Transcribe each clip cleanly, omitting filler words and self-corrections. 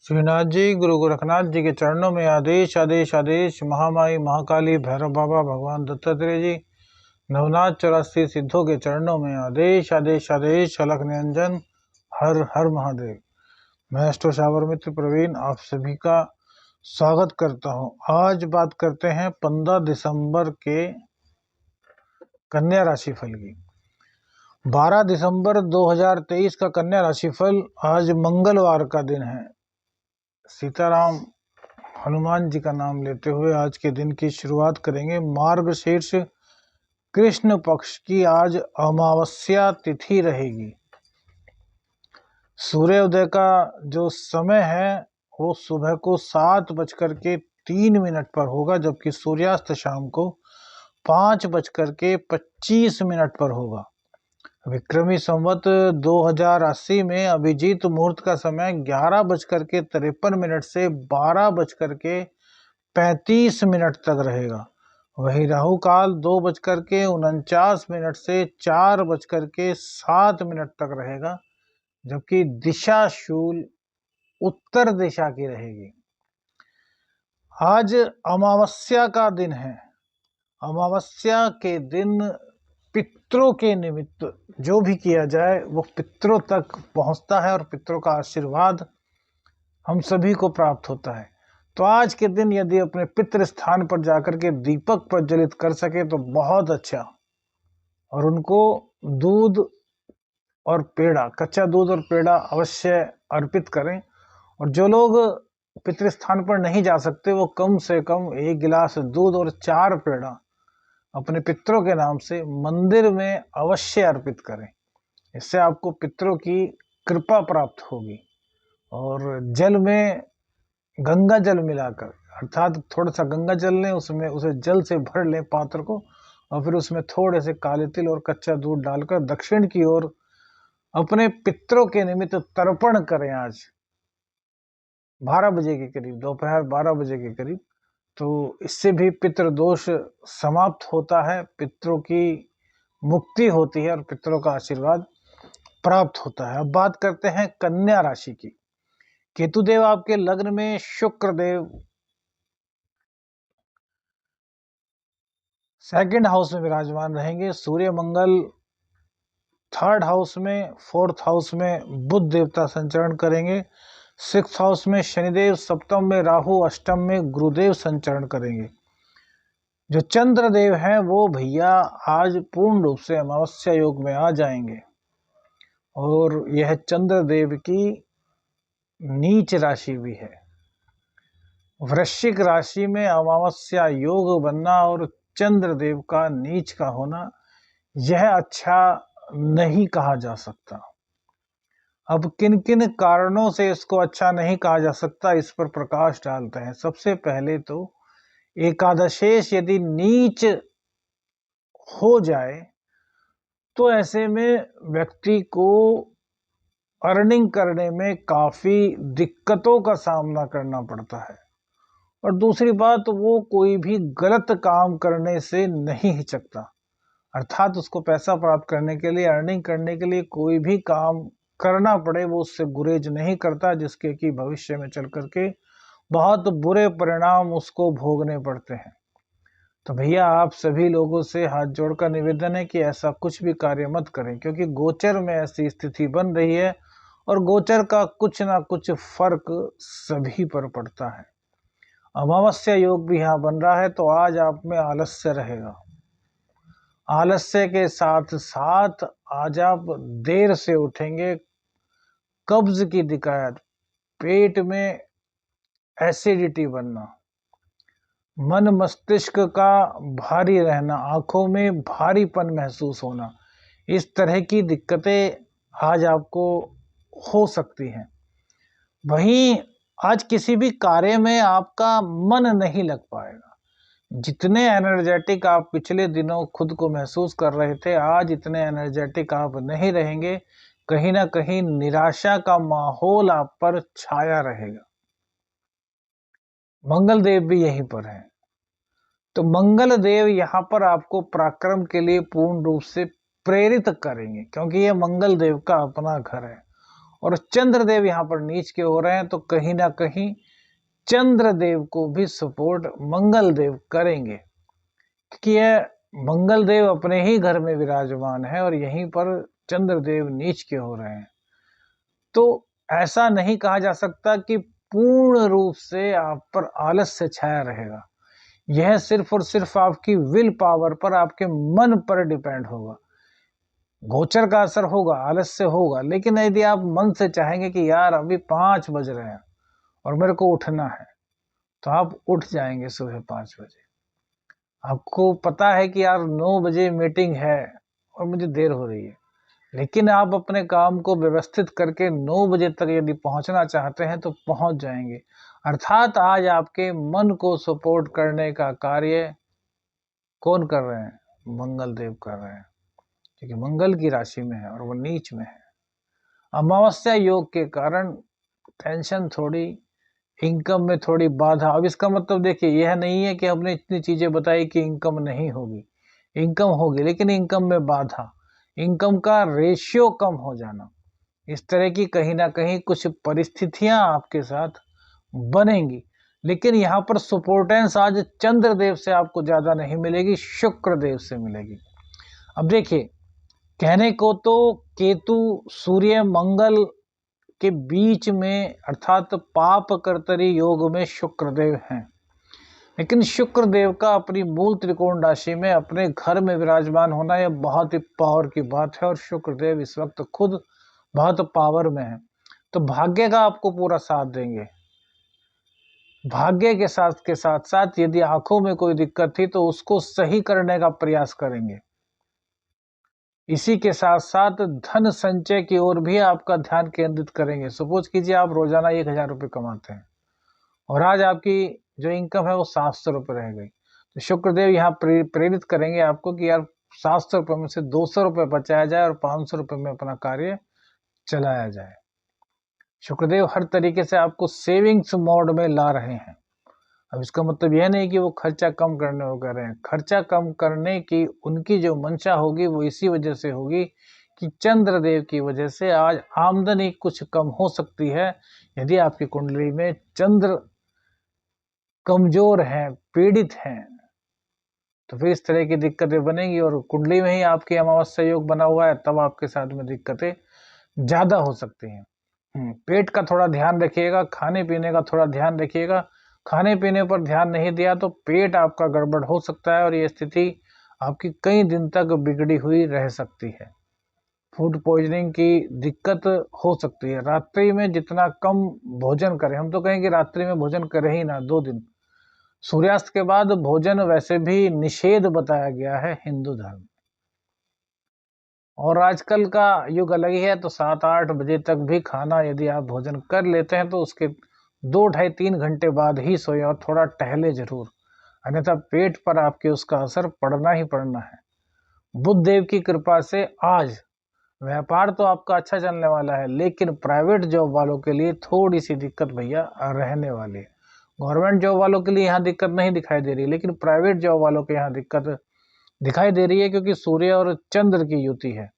श्रीनाथ जी गुरु गोरखनाथ जी के चरणों में आदेश आदेश आदेश। महामाई महाकाली भैरव बाबा भगवान दत्तात्रेय जी नवनाथ 84 सिद्धों के चरणों में आदेश आदेश आदेश। अलख निरंजन हर हर महादेव। मैं एस्ट्रो शावर मित्र प्रवीण आप सभी का स्वागत करता हूं। आज बात करते हैं 15 दिसंबर के कन्या राशिफल की। 12 दिसंबर 2023 का कन्या राशिफल आज मंगलवार का दिन है। सीताराम हनुमान जी का नाम लेते हुए आज के दिन की शुरुआत करेंगे। मार्गशीर्ष कृष्ण पक्ष की आज अमावस्या तिथि रहेगी। सूर्योदय का जो समय है वो सुबह को 7:03 पर होगा, जबकि सूर्यास्त शाम को 5:25 पर होगा। विक्रमी संवत 2080 में अभिजीत मुहूर्त का समय 11:53 से 12:35 तक रहेगा। वही राहु काल 2:49 से 4:07 तक रहेगा, जबकि दिशा शूल उत्तर दिशा की रहेगी। आज अमावस्या का दिन है। अमावस्या के दिन पितरों के निमित्त जो भी किया जाए वो पितरों तक पहुंचता है और पितरों का आशीर्वाद हम सभी को प्राप्त होता है। तो आज के दिन यदि अपने पितृ स्थान पर जाकर के दीपक प्रज्वलित कर सके तो बहुत अच्छा, और उनको दूध और पेड़ा, कच्चा दूध और पेड़ा अवश्य अर्पित करें। और जो लोग पितृ स्थान पर नहीं जा सकते वो कम से कम 1 गिलास दूध और 4 पेड़ा अपने पितरों के नाम से मंदिर में अवश्य अर्पित करें। इससे आपको पितरों की कृपा प्राप्त होगी। और जल में गंगा जल मिलाकर, अर्थात थोड़ा सा गंगा जल लें, उसमें उसे जल से भर लें पात्र को, और फिर उसमें थोड़े से काले तिल और कच्चा दूध डालकर दक्षिण की ओर अपने पितरों के निमित्त तर्पण करें। आज 12 बजे के करीब, दोपहर 12 बजे के करीब। तो इससे भी पितृ दोष समाप्त होता है, पितरों की मुक्ति होती है और पितरों का आशीर्वाद प्राप्त होता है। अब बात करते हैं कन्या राशि की। केतुदेव आपके लग्न में, शुक्र देव सेकंड हाउस में विराजमान रहेंगे। सूर्य मंगल थर्ड हाउस में, फोर्थ हाउस में बुध देवता संचरण करेंगे। 6th हाउस में शनिदेव, सप्तम में राहु, अष्टम में गुरुदेव संचरण करेंगे। जो चंद्रदेव हैं वो भैया आज पूर्ण रूप से अमावस्या योग में आ जाएंगे, और यह चंद्रदेव की नीच राशि भी है। वृश्चिक राशि में अमावस्या योग बनना और चंद्रदेव का नीच का होना, यह अच्छा नहीं कहा जा सकता। अब किन किन कारणों से इसको अच्छा नहीं कहा जा सकता, इस पर प्रकाश डालते हैं। सबसे पहले तो एकादशेश यदि नीच हो जाए तो ऐसे में व्यक्ति को अर्निंग करने में काफी दिक्कतों का सामना करना पड़ता है। और दूसरी बात, वो कोई भी गलत काम करने से नहीं हिचकता, अर्थात उसको पैसा प्राप्त करने के लिए, अर्निंग करने के लिए कोई भी काम करना पड़े वो उससे गुरेज नहीं करता, जिसके कि भविष्य में चल करके बहुत बुरे परिणाम उसको भोगने पड़ते हैं। तो भैया आप सभी लोगों से हाथ जोड़कर निवेदन है कि ऐसा कुछ भी कार्य मत करें, क्योंकि गोचर में ऐसी स्थिति बन रही है और गोचर का कुछ ना कुछ फर्क सभी पर पड़ता है। अमावस्या योग भी यहाँ बन रहा है, तो आज आप में आलस्य रहेगा। आलस्य के साथ साथ आज आप देर से उठेंगे, कब्ज की दिक्कत, पेट में एसिडिटी बनना, मन मस्तिष्क का भारी रहना, आंखों में भारीपन महसूस होना, इस तरह की दिक्कतें आज आपको हो सकती हैं। वहीं आज किसी भी कार्य में आपका मन नहीं लग पाएगा। जितने एनर्जेटिक आप पिछले दिनों खुद को महसूस कर रहे थे, आज इतने एनर्जेटिक आप नहीं रहेंगे। कहीं ना कहीं निराशा का माहौल आप पर छाया रहेगा। मंगल देव भी यहीं पर हैं, तो मंगल देव यहाँ पर आपको पराक्रम के लिए पूर्ण रूप से प्रेरित करेंगे, क्योंकि ये मंगल देव का अपना घर है और चंद्रदेव यहाँ पर नीच के हो रहे हैं, तो कहीं ना कहीं चंद्रदेव को भी सपोर्ट मंगल देव करेंगे, क्योंकि यह मंगल देव अपने ही घर में विराजमान है और यहीं पर चंद्रदेव नीच के हो रहे हैं। तो ऐसा नहीं कहा जा सकता कि पूर्ण रूप से आप पर आलस्य छाया रहेगा। यह सिर्फ और सिर्फ आपकी विल पावर पर, आपके मन पर डिपेंड होगा। गोचर का असर होगा, आलस्य होगा, लेकिन यदि आप मन से चाहेंगे कि यार अभी 5 बज रहे हैं और मेरे को उठना है, तो आप उठ जाएंगे सुबह 5 बजे। आपको पता है कि यार 9 बजे मीटिंग है और मुझे देर हो रही है, लेकिन आप अपने काम को व्यवस्थित करके 9 बजे तक यदि पहुंचना चाहते हैं तो पहुंच जाएंगे। अर्थात आज आपके मन को सपोर्ट करने का कार्य कौन कर रहे हैं? मंगल देव कर रहे हैं, क्योंकि मंगल की राशि में है और वो नीच में है। अमावस्या योग के कारण टेंशन थोड़ी, इनकम में थोड़ी बाधा। अब इसका मतलब देखिए, यह नहीं है कि हमने इतनी चीजें बताई कि इनकम नहीं होगी, इनकम होगी, लेकिन इनकम में बाधा, इनकम का रेशियो कम हो जाना, इस तरह की कहीं ना कहीं कुछ परिस्थितियां आपके साथ बनेंगी। लेकिन यहाँ पर सपोर्टेंस आज चंद्रदेव से आपको ज्यादा नहीं मिलेगी, शुक्र देव से मिलेगी। अब देखिए, कहने को तो केतु सूर्य मंगल के बीच में अर्थात पाप कर्तरी योग में शुक्रदेव हैं, लेकिन शुक्रदेव का अपनी मूल त्रिकोण राशि में अपने घर में विराजमान होना यह बहुत ही पावर की बात है। और शुक्रदेव इस वक्त खुद बहुत पावर में है, तो भाग्य का आपको पूरा साथ देंगे। भाग्य के साथ साथ यदि आंखों में कोई दिक्कत थी तो उसको सही करने का प्रयास करेंगे। इसी के साथ साथ धन संचय की ओर भी आपका ध्यान केंद्रित करेंगे। सपोज कीजिए आप रोजाना 1,000 रुपये कमाते हैं और आज आपकी जो इनकम है वो 700 रुपये रह गई, तो शुक्रदेव यहाँ प्रेरित करेंगे आपको कि यार 700 रुपये में से 200 रुपये बचाया जाए और 500 रुपये में अपना कार्य चलाया जाए। शुक्रदेव हर तरीके से आपको सेविंग्स मोड में ला रहे हैं। अब इसका मतलब यह नहीं कि वो खर्चा कम करने को कह रहे हैं। खर्चा कम करने की उनकी जो मंशा होगी वो इसी वजह से होगी कि चंद्रदेव की वजह से आज आमदनी कुछ कम हो सकती है। यदि आपकी कुंडली में चंद्र कमजोर है, पीड़ित हैं, तो फिर इस तरह की दिक्कतें बनेंगी। और कुंडली में ही आपकी अमावस्या योग बना हुआ है, तब आपके साथ में दिक्कतें ज्यादा हो सकती हैं। पेट का थोड़ा ध्यान रखिएगा, खाने पीने का थोड़ा ध्यान रखिएगा। खाने पीने पर ध्यान नहीं दिया तो पेट आपका गड़बड़ हो सकता है और ये स्थिति आपकी कई दिन तक बिगड़ी हुई रह सकती है। फूड पॉइजनिंग की दिक्कत हो सकती है। रात्रि में जितना कम भोजन करें, हम तो कहेंगे रात्रि में भोजन करें ही ना 2 दिन। सूर्यास्त के बाद भोजन वैसे भी निषेध बताया गया है हिंदू धर्म, और आजकल का युग अलग ही है। तो 7-8 बजे तक भी खाना यदि आप भोजन कर लेते हैं तो उसके 2-2.5-3 घंटे बाद ही सोए और थोड़ा टहले जरूर, अन्यथा पेट पर आपके उसका असर पड़ना ही पड़ना है। बुध देव की कृपा से आज व्यापार तो आपका अच्छा चलने वाला है, लेकिन प्राइवेट जॉब वालों के लिए थोड़ी सी दिक्कत भैया रहने वाली है। गवर्नमेंट जॉब वालों के लिए यहाँ दिक्कत नहीं दिखाई दे रही, लेकिन प्राइवेट जॉब वालों के यहाँ दिक्कत दिखाई दे रही है, क्योंकि सूर्य और चंद्र की युति है।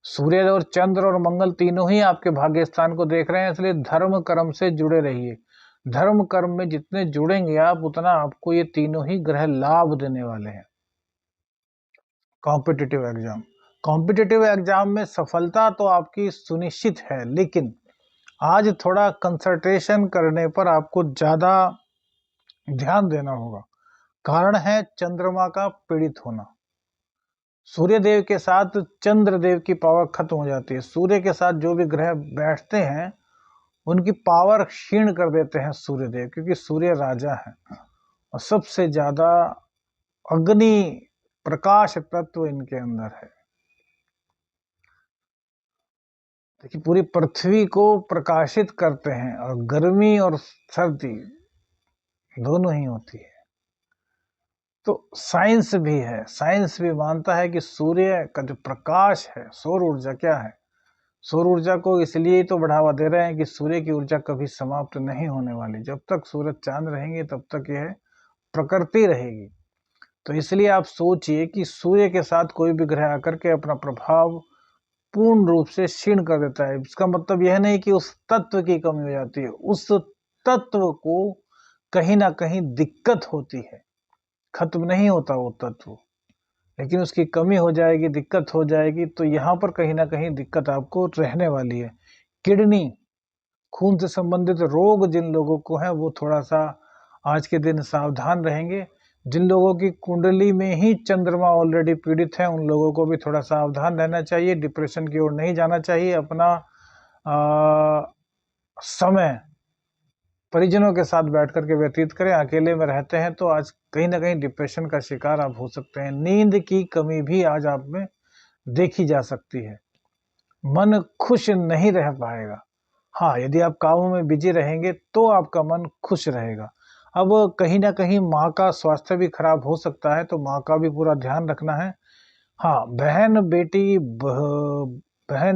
सूर्य और चंद्र और मंगल तीनों ही आपके भाग्य स्थान को देख रहे हैं, इसलिए धर्म कर्म से जुड़े रहिए। धर्म कर्म में जितने जुड़ेंगे आप, उतना आपको ये तीनों ही ग्रह लाभ देने वाले हैं। कॉम्पिटिटिव एग्जाम में सफलता तो आपकी सुनिश्चित है, लेकिन आज थोड़ा कंसंट्रेशन करने पर आपको ज्यादा ध्यान देना होगा। कारण है चंद्रमा का पीड़ित होना। सूर्य देव के साथ चंद्र देव की पावर खत्म हो जाती है। सूर्य के साथ जो भी ग्रह बैठते हैं उनकी पावर क्षीण कर देते हैं सूर्य देव, क्योंकि सूर्य राजा है और सबसे ज्यादा अग्नि प्रकाश तत्व इनके अंदर है। देखिए, पूरी पृथ्वी को प्रकाशित करते हैं और गर्मी और सर्दी दोनों ही होती है। तो साइंस भी है, साइंस भी मानता है कि सूर्य का जो प्रकाश है, सौर ऊर्जा क्या है, सौर ऊर्जा को इसलिए तो बढ़ावा दे रहे हैं कि सूर्य की ऊर्जा कभी समाप्त नहीं होने वाली। जब तक सूरज चांद रहेंगे तब तक यह प्रकृति रहेगी। तो इसलिए आप सोचिए कि सूर्य के साथ कोई भी ग्रह आकर के अपना प्रभाव पूर्ण रूप से क्षीण कर देता है। इसका मतलब यह नहीं कि उस तत्व की कमी हो जाती है, उस तत्व को कहीं ना कहीं दिक्कत होती है, खत्म नहीं होता वो तत्व, लेकिन उसकी कमी हो जाएगी, दिक्कत हो जाएगी, तो यहाँ पर कहीं ना कहीं दिक्कत आपको रहने वाली है। किडनी, खून से संबंधित रोग जिन लोगों को है वो थोड़ा सा आज के दिन सावधान रहेंगे। जिन लोगों की कुंडली में ही चंद्रमा ऑलरेडी पीड़ित है उन लोगों को भी थोड़ा सावधान रहना चाहिए, डिप्रेशन की ओर नहीं जाना चाहिए। अपना समय परिजनों के साथ बैठ करके व्यतीत करें। अकेले में रहते हैं तो आज कहीं ना कहीं डिप्रेशन का शिकार आप हो सकते हैं। नींद की कमी भी आज आप में देखी जा सकती है। मन खुश नहीं रह पाएगा। हाँ, यदि आप कामों में बिजी रहेंगे तो आपका मन खुश रहेगा। अब कहीं ना कहीं माँ का स्वास्थ्य भी खराब हो सकता है, तो माँ का भी पूरा ध्यान रखना है। हाँ, बहन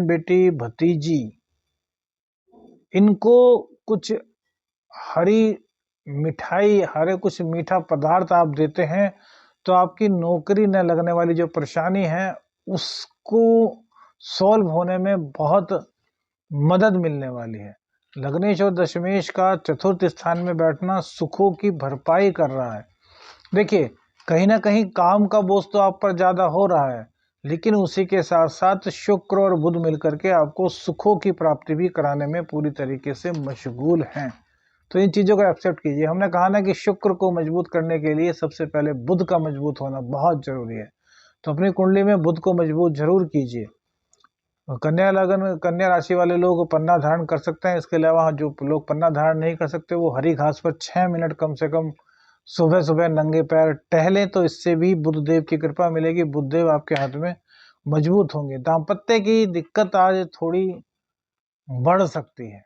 बेटी भतीजी, इनको कुछ हरी मिठाई, हरे कुछ मीठा पदार्थ आप देते हैं तो आपकी नौकरी न लगने वाली जो परेशानी है उसको सॉल्व होने में बहुत मदद मिलने वाली है। लग्नेश और दशमेश का चतुर्थ स्थान में बैठना सुखों की भरपाई कर रहा है। देखिए, कहीं ना कहीं काम का बोझ तो आप पर ज्यादा हो रहा है, लेकिन उसी के साथ साथ शुक्र और बुध मिलकर के आपको सुखों की प्राप्ति भी कराने में पूरी तरीके से मशगूल हैं। तो इन चीज़ों को एक्सेप्ट कीजिए। हमने कहा ना कि शुक्र को मजबूत करने के लिए सबसे पहले बुध का मजबूत होना बहुत जरूरी है, तो अपनी कुंडली में बुध को मजबूत जरूर कीजिए। कन्या राशि वाले लोग पन्ना धारण कर सकते हैं। इसके अलावा जो लोग पन्ना धारण नहीं कर सकते वो हरी घास पर 6 मिनट कम से कम सुबह सुबह नंगे पैर टहलें, तो इससे भी बुधदेव की कृपा मिलेगी, बुधदेव आपके हाथ में मजबूत होंगे। दाम्पत्य की दिक्कत आज थोड़ी बढ़ सकती है।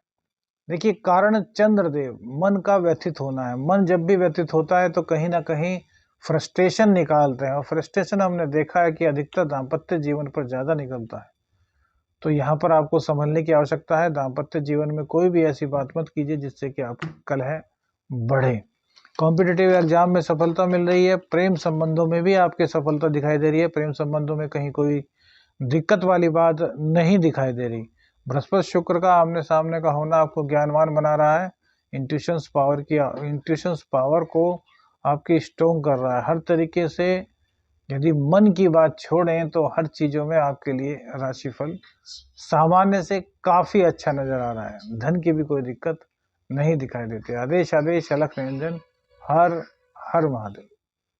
देखिए, कारण चंद्रदेव, मन का व्यथित होना है। मन जब भी व्यथित होता है तो कहीं ना कहीं फ्रस्ट्रेशन निकालते हैं, और फ्रस्ट्रेशन हमने देखा है कि अधिकतर दाम्पत्य जीवन पर ज्यादा निकलता है। तो यहाँ पर आपको संभलने की आवश्यकता है। दाम्पत्य जीवन में कोई भी ऐसी बात मत कीजिए जिससे कि आप कलह बढ़े। कॉम्पिटिटिव एग्जाम में सफलता मिल रही है। प्रेम संबंधों में भी आपके सफलता दिखाई दे रही है। प्रेम संबंधों में कहीं कोई दिक्कत वाली बात नहीं दिखाई दे रही। बृहस्पति शुक्र का आमने सामने का होना आपको ज्ञानवान बना रहा है। इंट्यूशंस पावर को आपकी स्ट्रोंग कर रहा है हर तरीके से। यदि मन की बात छोड़ें तो हर चीजों में आपके लिए राशिफल सामान्य से काफी अच्छा नजर आ रहा है। धन की भी कोई दिक्कत नहीं दिखाई देती। आदेश आदेश अलख निरंजन। हर हर महादेव।